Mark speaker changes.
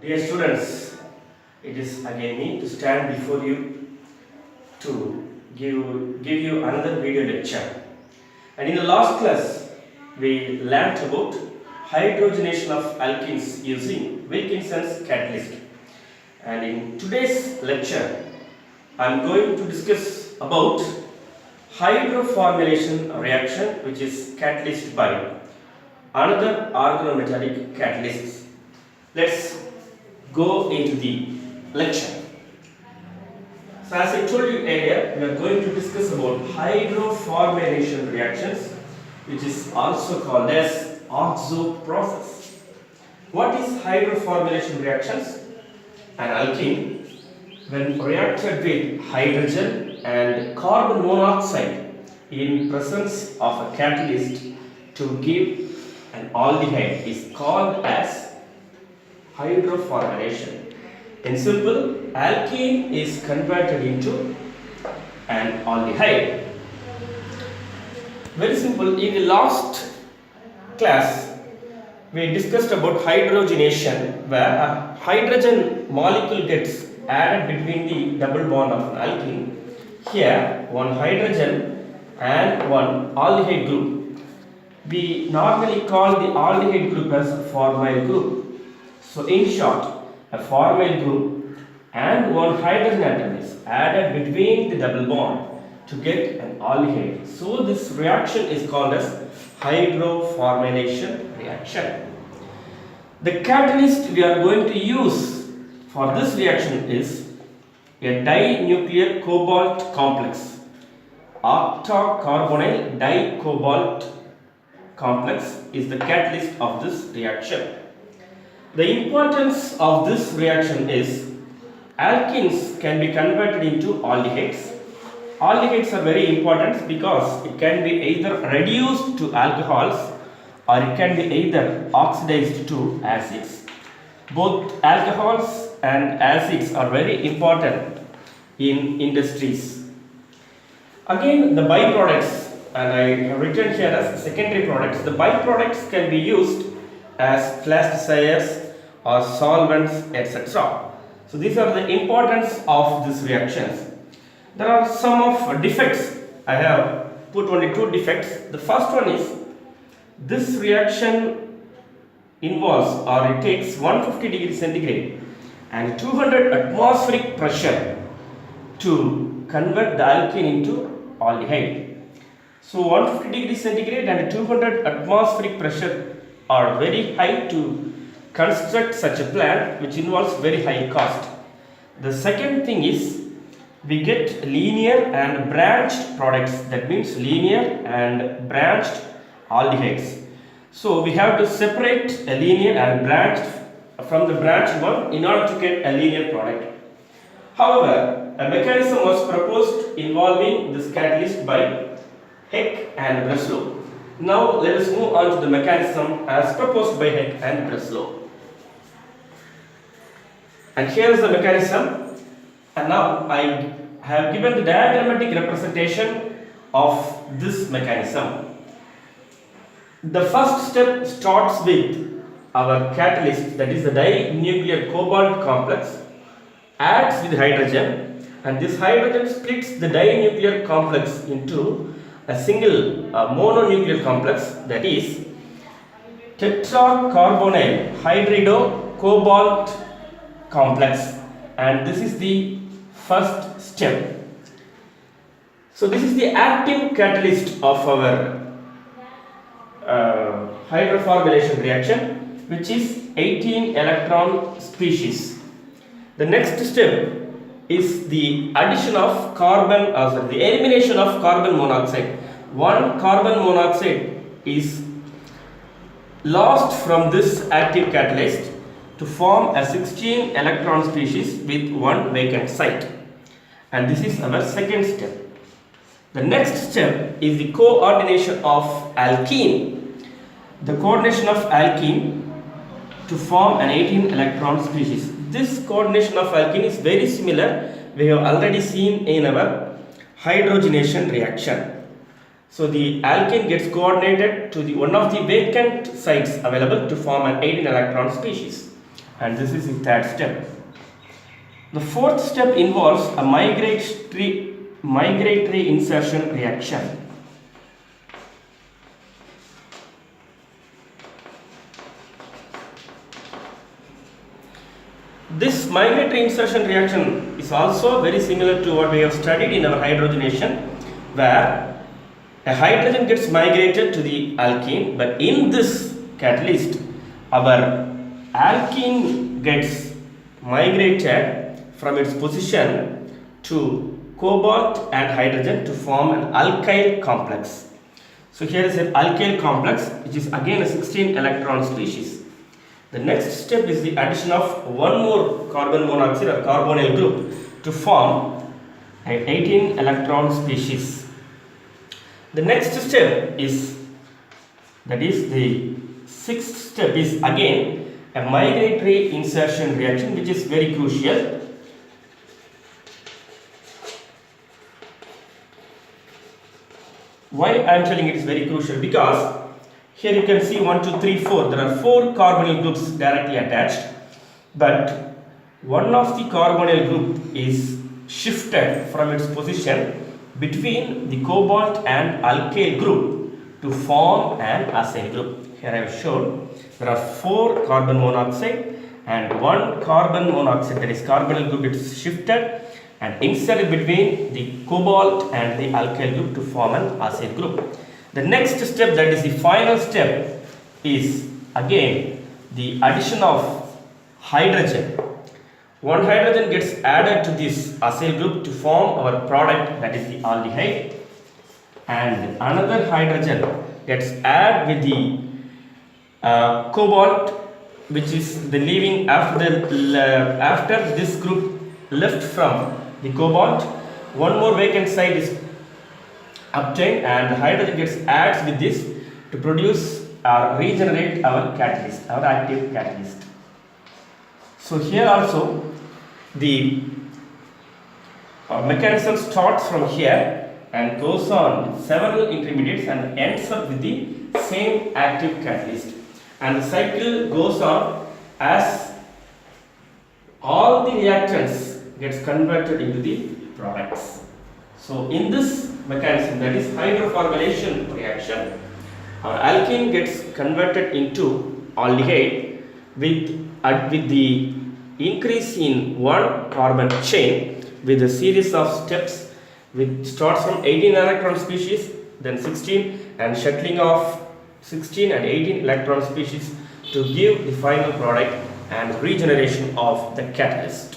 Speaker 1: Dear students, it is again me to stand before you to give you another video lecture. And in the last class, we learnt about hydrogenation of alkenes using Wilkinson's catalyst. And in today's lecture, I am going to discuss about hydroformylation reaction, which is catalyzed by another organometallic catalyst. Let's go into the lecture. So as I told you earlier, we are going to discuss about hydroformylation reactions, which is also called as oxo process. What is hydroformylation reactions? An alkene, when reacted with hydrogen and carbon monoxide in presence of a catalyst to give an aldehyde, is called as hydroformylation. In simple, alkene is converted into an aldehyde. Very simple. In the last class, we discussed about hydrogenation, where a hydrogen molecule gets added between the double bond of an alkene. Here, one hydrogen and one aldehyde group. We normally call the aldehyde group as a formyl group. So in short, a formyl group and one hydrogen atom is added between the double bond to get an aldehyde. So this reaction is called as hydroformylation reaction. The catalyst we are going to use for this reaction is a dinuclear cobalt complex. Octacarbonyl dicobalt complex is the catalyst of this reaction. The importance of this reaction is alkenes can be converted into aldehydes. Aldehydes are very important because it can be either reduced to alcohols or it can be either oxidized to acids. Both alcohols and acids are very important in industries. Again, the byproducts, and I have written here as secondary products. The byproducts can be used as plasticizer or solvents, etc. So these are the importance of these reactions. There are some of defects. I have put only two defects. The first one is this reaction involves, or it takes 150 degrees centigrade and 200 atmospheric pressure to convert the alkene into aldehyde. So 150 degrees centigrade and 200 atmospheric pressure are very high to construct such a plant, which involves very high cost. The second thing is we get linear and branched products. That means linear and branched aldehydes. So we have to separate a linear and branched from the branched one in order to get a linear product. However, a mechanism was proposed involving this catalyst by Heck and Breslow. Now let us move on to the mechanism as proposed by Heck and Breslow. And here is the mechanism, and now I have given the diagrammatic representation of this mechanism. The first step starts with our catalyst, that is the dinuclear cobalt complex, adds with hydrogen, and this hydrogen splits the dinuclear complex into a single mononuclear complex, that is tetracarbonyl hydrido cobalt complex, and this is the first step. So this is the active catalyst of our hydroformylation reaction, which is 18 electron species. The next step is the addition of the elimination of carbon monoxide. One carbon monoxide is lost from this active catalyst to form a 16 electron species with one vacant site, and this is our second step. The next step is the coordination of alkene. The coordination of alkene to form an 18 electron species. This coordination of alkene is very similar. We have already seen in our hydrogenation reaction. So the alkene gets coordinated to one of the vacant sites available to form an 18 electron species. and this is the third step. The fourth step involves a migratory insertion reaction. This migratory insertion reaction is also very similar to what we have studied in our hydrogenation, where a hydrogen gets migrated to the alkene, but in this catalyst our alkene gets migrated from its position to cobalt and hydrogen to form an alkyl complex. So here is an alkyl complex which is again a 16 electron species. The next step is the addition of one more carbon monoxide or carbonyl group to form an 18 electron species. The next step is, that is the sixth step, is again a migratory insertion reaction, which is very crucial. Why I am telling it is very crucial? Because here you can see 1, 2, 3, 4. There are 4 carbonyl groups directly attached, but one of the carbonyl group is shifted from its position between the cobalt and alkyl group to form an acyl group. Here I have shown there are 4 carbon monoxide and 1 carbon monoxide, that is carbonyl group, is shifted and inserted between the cobalt and the alkyl group to form an acyl group. The next step, that is the final step, is again the addition of hydrogen. One hydrogen gets added to this acyl group to form our product, that is the aldehyde, and another hydrogen gets added with the cobalt, which is the leaving after this group left from the cobalt. One more vacant site is obtained and the hydrogen gets added with this to produce or regenerate our catalyst, our active catalyst. So here also the mechanism starts from here and goes on with several intermediates and ends up with the same active catalyst, and the cycle goes on as all the reactants gets converted into the products. So in this mechanism, that is hydroformylation reaction, our alkene gets converted into aldehyde with the increase in one carbon chain with a series of steps, which starts from 18 electron species, then 16, and shuttling of 16 and 18 electron species to give the final product and regeneration of the catalyst.